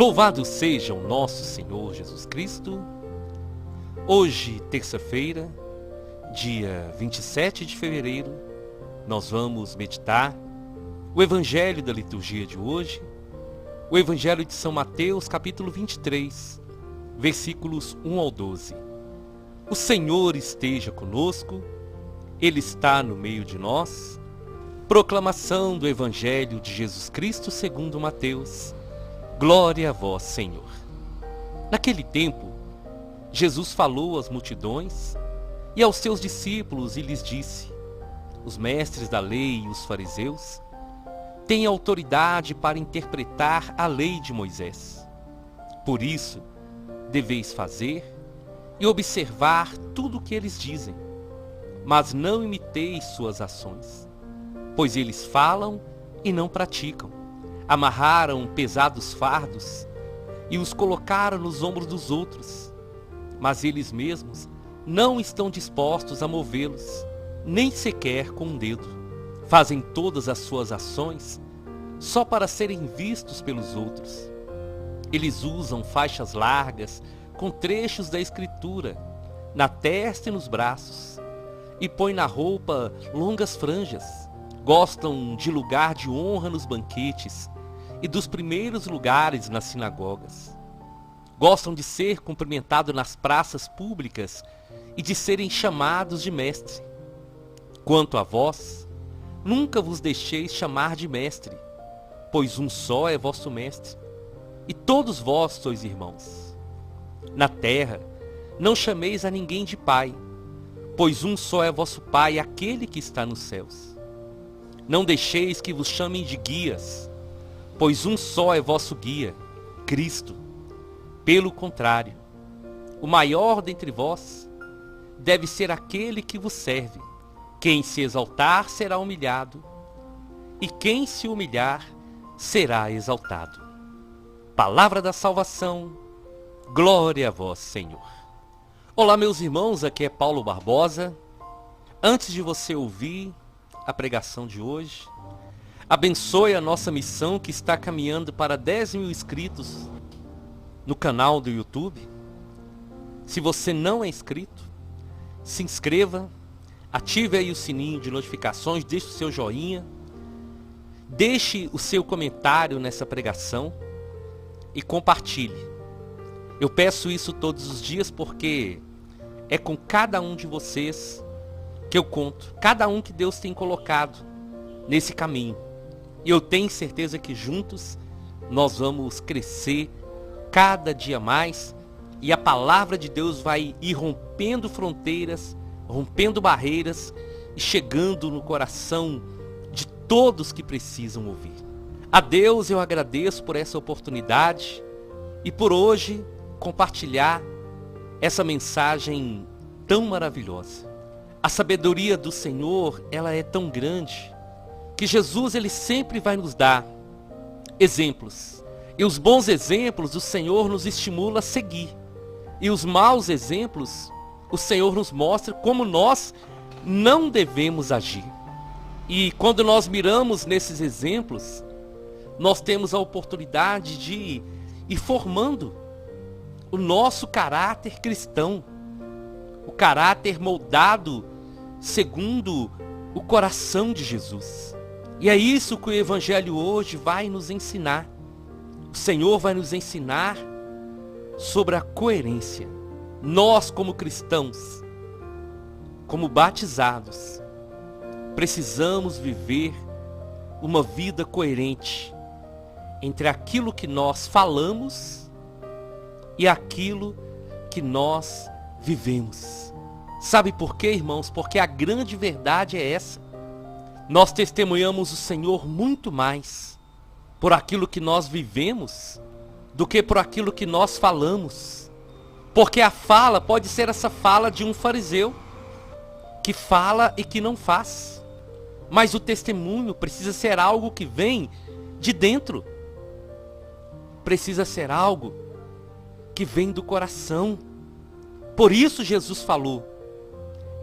Louvado seja o nosso Senhor Jesus Cristo. Hoje, terça-feira, dia 27 de fevereiro, nós vamos meditar o Evangelho da liturgia de hoje, o Evangelho de São Mateus, capítulo 23, versículos 1 ao 12. O Senhor esteja conosco, Ele está no meio de nós. Proclamação do Evangelho de Jesus Cristo segundo Mateus. Glória a vós, Senhor. Naquele tempo, Jesus falou às multidões e aos seus discípulos e lhes disse: os mestres da lei e os fariseus têm autoridade para interpretar a lei de Moisés. Por isso, deveis fazer e observar tudo o que eles dizem, mas não imiteis suas ações, pois eles falam e não praticam. Amarraram pesados fardos e os colocaram nos ombros dos outros, mas eles mesmos não estão dispostos a movê-los, nem sequer com um dedo. Fazem todas as suas ações só para serem vistos pelos outros. Eles usam faixas largas com trechos da Escritura na testa e nos braços, e põem na roupa longas franjas. Gostam de lugar de honra nos banquetes e dos primeiros lugares nas sinagogas. Gostam de ser cumprimentados nas praças públicas e de serem chamados de mestre. Quanto a vós, nunca vos deixeis chamar de mestre, pois um só é vosso mestre, e todos vós sois irmãos. Na terra, não chameis a ninguém de pai, pois um só é vosso Pai, aquele que está nos céus. Não deixeis que vos chamem de guias, pois um só é vosso guia, Cristo. Pelo contrário, o maior dentre vós deve ser aquele que vos serve. Quem se exaltar será humilhado, e quem se humilhar será exaltado. Palavra da salvação, glória a vós, Senhor. Olá, meus irmãos, aqui é Paulo Barbosa. Antes de você ouvir a pregação de hoje, abençoe a nossa missão que está caminhando para 10 mil inscritos no canal do YouTube. Se você não é inscrito, se inscreva, ative aí o sininho de notificações, deixe o seu joinha, deixe o seu comentário nessa pregação e compartilhe. Eu peço isso todos os dias porque é com cada um de vocês que eu conto, cada um que Deus tem colocado nesse caminho. E eu tenho certeza que juntos nós vamos crescer cada dia mais e a palavra de Deus vai ir rompendo fronteiras, rompendo barreiras e chegando no coração de todos que precisam ouvir. A Deus eu agradeço por essa oportunidade e por hoje compartilhar essa mensagem tão maravilhosa. A sabedoria do Senhor, ela é tão grande que Jesus, ele sempre vai nos dar exemplos. E os bons exemplos o Senhor nos estimula a seguir. E os maus exemplos, o Senhor nos mostra como nós não devemos agir. E quando nós miramos nesses exemplos, nós temos a oportunidade de ir formando o nosso caráter cristão. O caráter moldado segundo o coração de Jesus. E é isso que o Evangelho hoje vai nos ensinar. O Senhor vai nos ensinar sobre a coerência. Nós, como cristãos, como batizados, precisamos viver uma vida coerente entre aquilo que nós falamos e aquilo que nós vivemos. Sabe por quê, irmãos? Porque a grande verdade é essa. Nós testemunhamos o Senhor muito mais por aquilo que nós vivemos do que por aquilo que nós falamos. Porque a fala pode ser essa fala de um fariseu que fala e que não faz. Mas o testemunho precisa ser algo que vem de dentro. Precisa ser algo que vem do coração. Por isso Jesus falou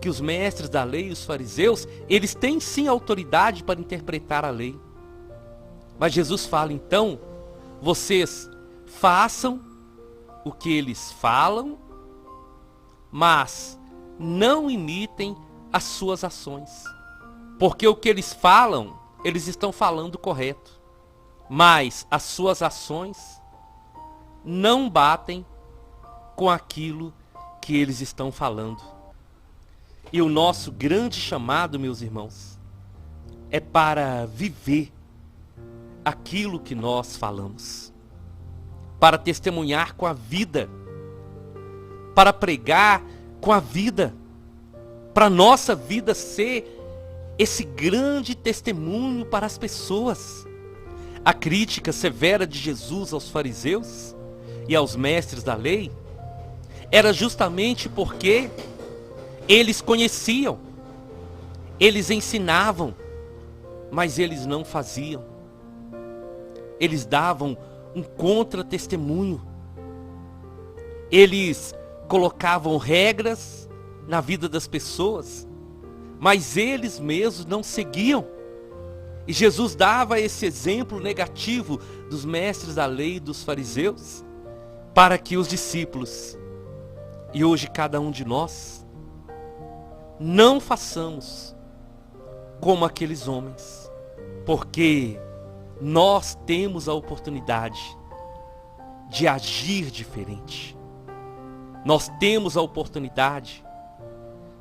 que os mestres da lei e os fariseus, eles têm sim autoridade para interpretar a lei. Mas Jesus fala, então, vocês façam o que eles falam, mas não imitem as suas ações. Porque o que eles falam, eles estão falando correto. Mas as suas ações não batem com aquilo que eles estão falando. E o nosso grande chamado, meus irmãos, é para viver aquilo que nós falamos. Para testemunhar com a vida. Para pregar com a vida. Para a nossa vida ser esse grande testemunho para as pessoas. A crítica severa de Jesus aos fariseus e aos mestres da lei era justamente porque eles conheciam, eles ensinavam, mas eles não faziam. Eles davam um contra-testemunho. Eles colocavam regras na vida das pessoas, mas eles mesmos não seguiam. E Jesus dava esse exemplo negativo dos mestres da lei e dos fariseus, para que os discípulos, e hoje cada um de nós, não façamos como aqueles homens, porque nós temos a oportunidade de agir diferente. Nós temos a oportunidade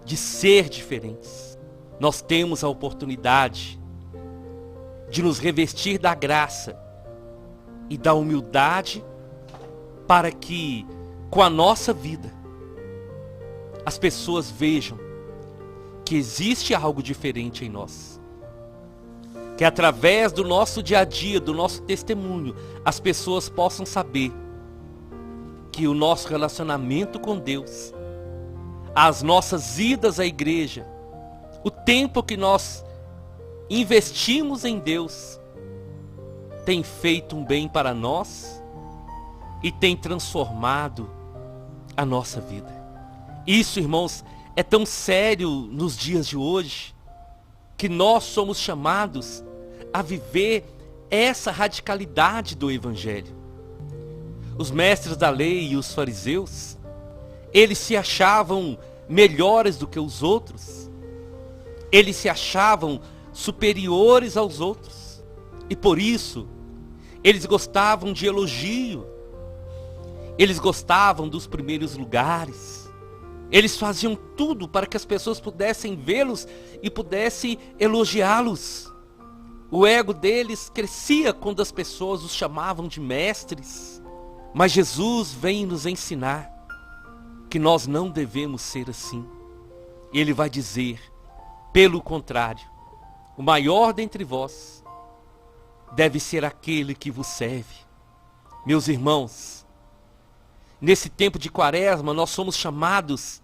de ser diferentes. Nós temos a oportunidade de nos revestir da graça e da humildade para que, com a nossa vida, as pessoas vejam que existe algo diferente em nós. Que através do nosso dia a dia, do nosso testemunho, as pessoas possam saber que o nosso relacionamento com Deus, as nossas idas à igreja, o tempo que nós investimos em Deus, tem feito um bem para nós e tem transformado a nossa vida. Isso, irmãos, é tão sério nos dias de hoje, que nós somos chamados a viver essa radicalidade do Evangelho. Os mestres da lei e os fariseus, eles se achavam melhores do que os outros. Eles se achavam superiores aos outros. E por isso, eles gostavam de elogio. Eles gostavam dos primeiros lugares. Eles faziam tudo para que as pessoas pudessem vê-los e pudessem elogiá-los. O ego deles crescia quando as pessoas os chamavam de mestres. Mas Jesus vem nos ensinar que nós não devemos ser assim. E Ele vai dizer, pelo contrário, o maior dentre vós deve ser aquele que vos serve. Meus irmãos, nesse tempo de Quaresma, nós somos chamados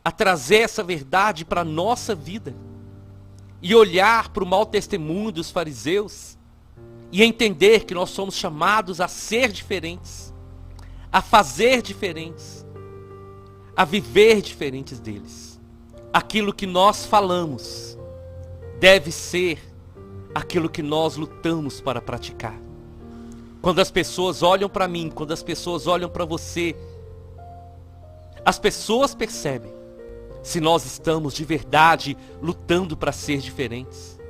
a trazer essa verdade para a nossa vida e olhar para o mau testemunho dos fariseus e entender que nós somos chamados a ser diferentes, a fazer diferentes, a viver diferentes deles. Aquilo que nós falamos deve ser aquilo que nós lutamos para praticar. Quando as pessoas olham para mim, quando as pessoas olham para você, as pessoas percebem se nós estamos de verdade lutando para ser diferentes.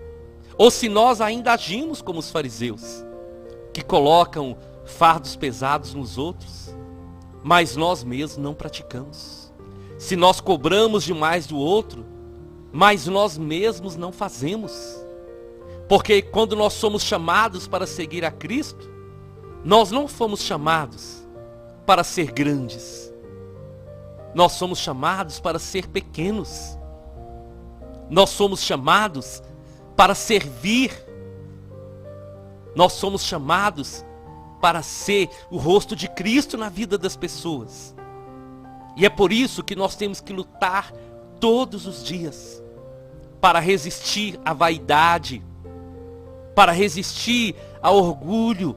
Ou se nós ainda agimos como os fariseus, que colocam fardos pesados nos outros, mas nós mesmos não praticamos. Se nós cobramos demais do outro, mas nós mesmos não fazemos. Porque quando nós somos chamados para seguir a Cristo, nós não fomos chamados para ser grandes. Nós somos chamados para ser pequenos. Nós somos chamados para servir. Nós somos chamados para ser o rosto de Cristo na vida das pessoas. E é por isso que nós temos que lutar todos os dias para resistir à vaidade, para resistir ao orgulho,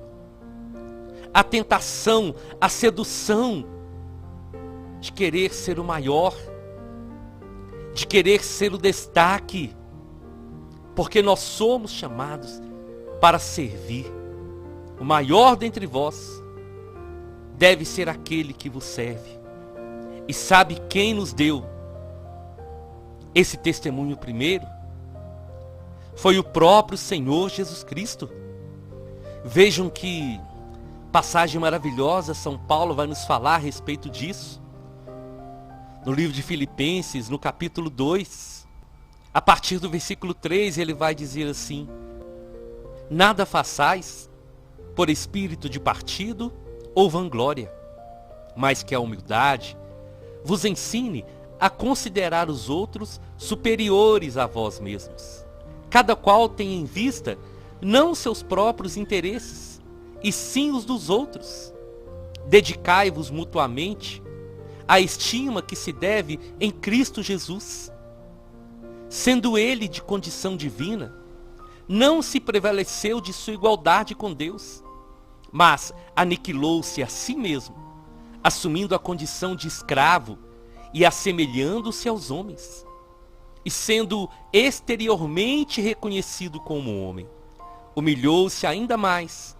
à tentação, à sedução de querer ser o maior, de querer ser o destaque, porque nós somos chamados para servir. O maior dentre vós deve ser aquele que vos serve. E sabe quem nos deu esse testemunho primeiro? Foi o próprio Senhor Jesus Cristo. Vejam que passagem maravilhosa São Paulo vai nos falar a respeito disso. No livro de Filipenses, no capítulo 2, a partir do versículo 3, ele vai dizer assim: nada façais por espírito de partido ou vanglória, mas que a humildade vos ensine a considerar os outros superiores a vós mesmos. Cada qual tem em vista não seus próprios interesses, e sim os dos outros. Dedicai-vos mutuamente à estima que se deve em Cristo Jesus. Sendo ele de condição divina, não se prevaleceu de sua igualdade com Deus, mas aniquilou-se a si mesmo, assumindo a condição de escravo e assemelhando-se aos homens. E sendo exteriormente reconhecido como homem, humilhou-se ainda mais,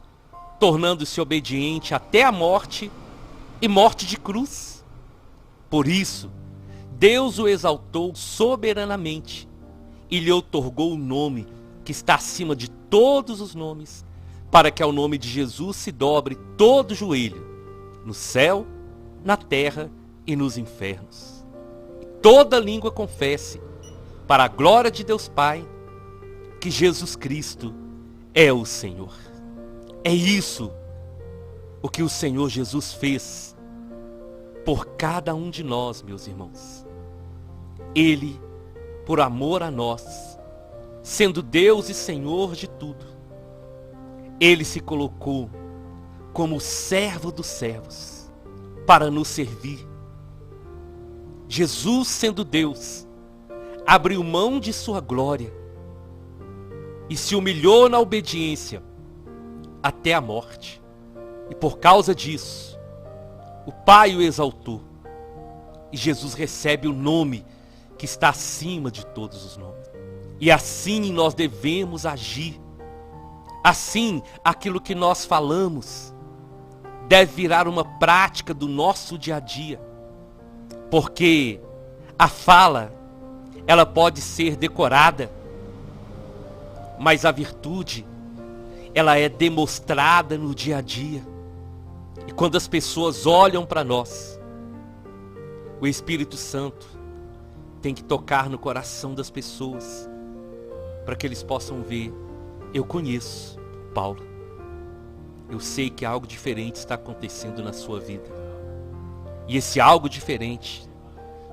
tornando-se obediente até a morte e morte de cruz. Por isso, Deus o exaltou soberanamente e lhe outorgou o nome que está acima de todos os nomes, para que ao nome de Jesus se dobre todo joelho, no céu, na terra e nos infernos. E toda língua confesse, para a glória de Deus Pai, que Jesus Cristo é o Senhor. É isso o que o Senhor Jesus fez por cada um de nós, meus irmãos. Ele, por amor a nós, sendo Deus e Senhor de tudo, ele se colocou como servo dos servos para nos servir. Jesus, sendo Deus, abriu mão de sua glória e se humilhou na obediência até a morte. E por causa disso, o Pai o exaltou. E Jesus recebe o nome que está acima de todos os nomes. E assim nós devemos agir. Assim, aquilo que nós falamos deve virar uma prática do nosso dia a dia. Porque a fala, ela pode ser decorada, mas a virtude, ela é demonstrada no dia a dia. E quando as pessoas olham para nós, o Espírito Santo tem que tocar no coração das pessoas, para que eles possam ver: eu conheço Paulo, eu sei que algo diferente está acontecendo na sua vida. E esse algo diferente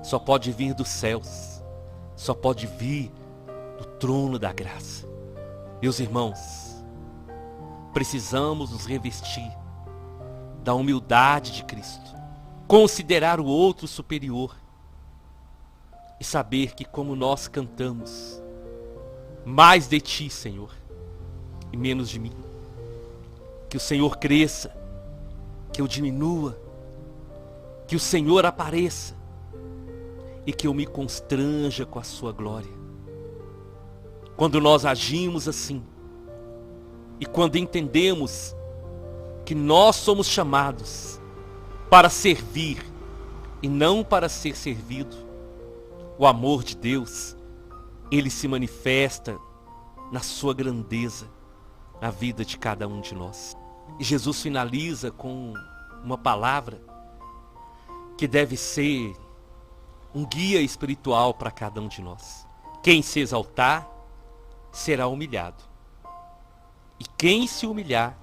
só pode vir dos céus, só pode vir do trono da graça. Meus irmãos, precisamos nos revestir da humildade de Cristo, considerar o outro superior e saber que, como nós cantamos, mais de ti, Senhor, e menos de mim. Que o Senhor cresça, que eu diminua, que o Senhor apareça e que eu me constranja com a sua glória. Quando nós agimos assim, e quando entendemos que nós somos chamados para servir e não para ser servido, o amor de Deus, ele se manifesta na sua grandeza na vida de cada um de nós. E Jesus finaliza com uma palavra que deve ser um guia espiritual para cada um de nós. Quem se exaltar será humilhado, e quem se humilhar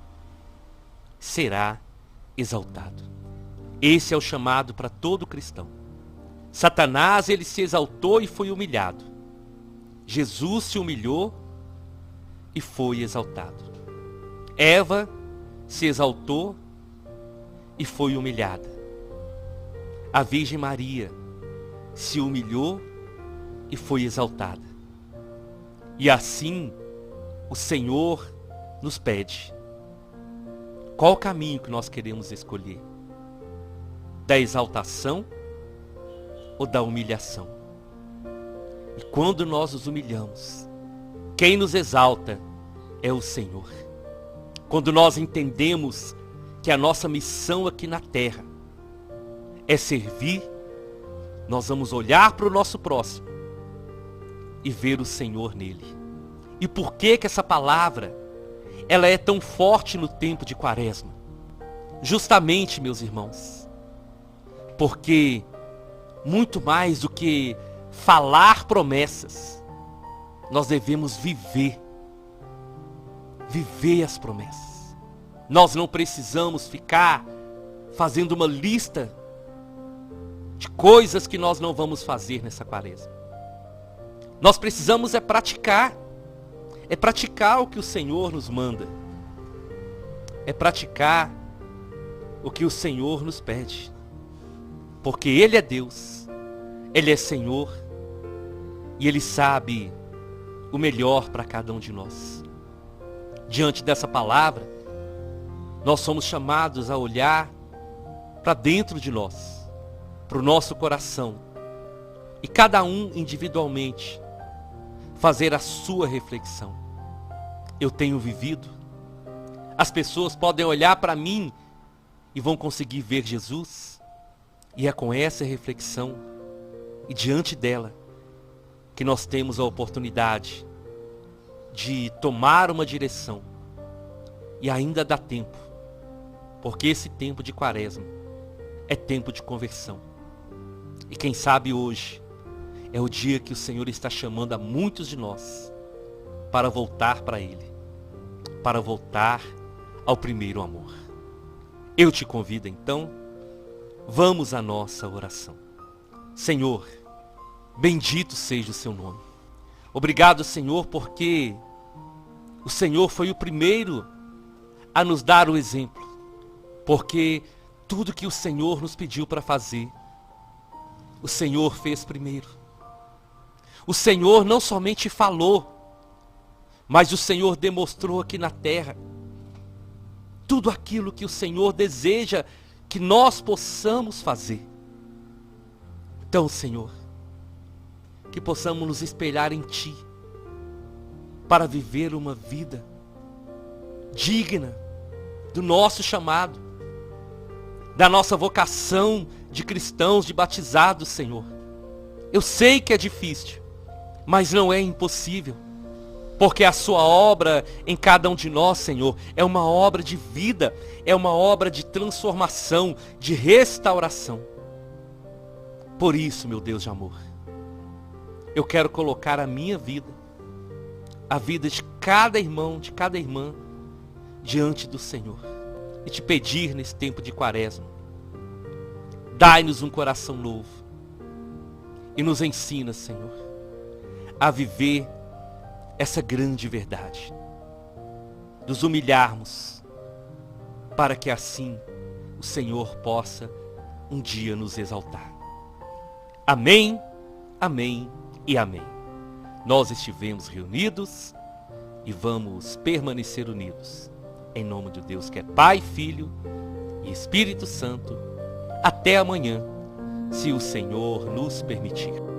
será exaltado. Esse é o chamado para todo cristão. Satanás, ele se exaltou e foi humilhado. Jesus se humilhou e foi exaltado. Eva se exaltou e foi humilhada. A Virgem Maria se humilhou e foi exaltada. E assim o Senhor nos pede: qual o caminho que nós queremos escolher? Da exaltação ou da humilhação? E quando nós nos humilhamos, quem nos exalta é o Senhor. Quando nós entendemos que a nossa missão aqui na terra é servir, nós vamos olhar para o nosso próximo e ver o Senhor nele. E por que que essa palavra, ela é tão forte no tempo de Quaresma? Justamente, meus irmãos, porque muito mais do que falar promessas, nós devemos viver as promessas. Nós não precisamos ficar fazendo uma lista de coisas que nós não vamos fazer nessa Quaresma. Nós precisamos é praticar o que o Senhor nos manda, é praticar o que o Senhor nos pede, porque Ele é Deus, Ele é Senhor, e Ele sabe o melhor para cada um de nós. Diante dessa palavra, nós somos chamados a olhar para dentro de nós, para o nosso coração, e cada um individualmente fazer a sua reflexão. Eu tenho vivido? As pessoas podem olhar para mim e vão conseguir ver Jesus? E é com essa reflexão e diante dela que nós temos a oportunidade de tomar uma direção. E ainda dá tempo, porque esse tempo de Quaresma é tempo de conversão. E quem sabe hoje é o dia que o Senhor está chamando a muitos de nós para voltar para Ele, para voltar ao primeiro amor. Eu te convido então, vamos à nossa oração. Senhor, bendito seja o seu nome. Obrigado, Senhor, porque o Senhor foi o primeiro a nos dar o exemplo, porque tudo que o Senhor nos pediu para fazer, o Senhor fez primeiro. O Senhor não somente falou, mas o Senhor demonstrou aqui na terra tudo aquilo que o Senhor deseja que nós possamos fazer. Então, Senhor, que possamos nos espelhar em Ti para viver uma vida digna do nosso chamado, da nossa vocação de cristãos, de batizados, Senhor. Eu sei que é difícil, mas não é impossível, porque a sua obra em cada um de nós, Senhor, é uma obra de vida, é uma obra de transformação, de restauração. Por isso, meu Deus de amor, eu quero colocar a minha vida, a vida de cada irmão, de cada irmã, diante do Senhor. E te pedir nesse tempo de Quaresma, dai-nos um coração novo. E nos ensina, Senhor, a viver essa grande verdade. Nos humilharmos, para que assim o Senhor possa um dia nos exaltar. Amém, amém e amém. Nós estivemos reunidos e vamos permanecer unidos. Em nome de Deus que é Pai, Filho e Espírito Santo. Até amanhã, se o Senhor nos permitir.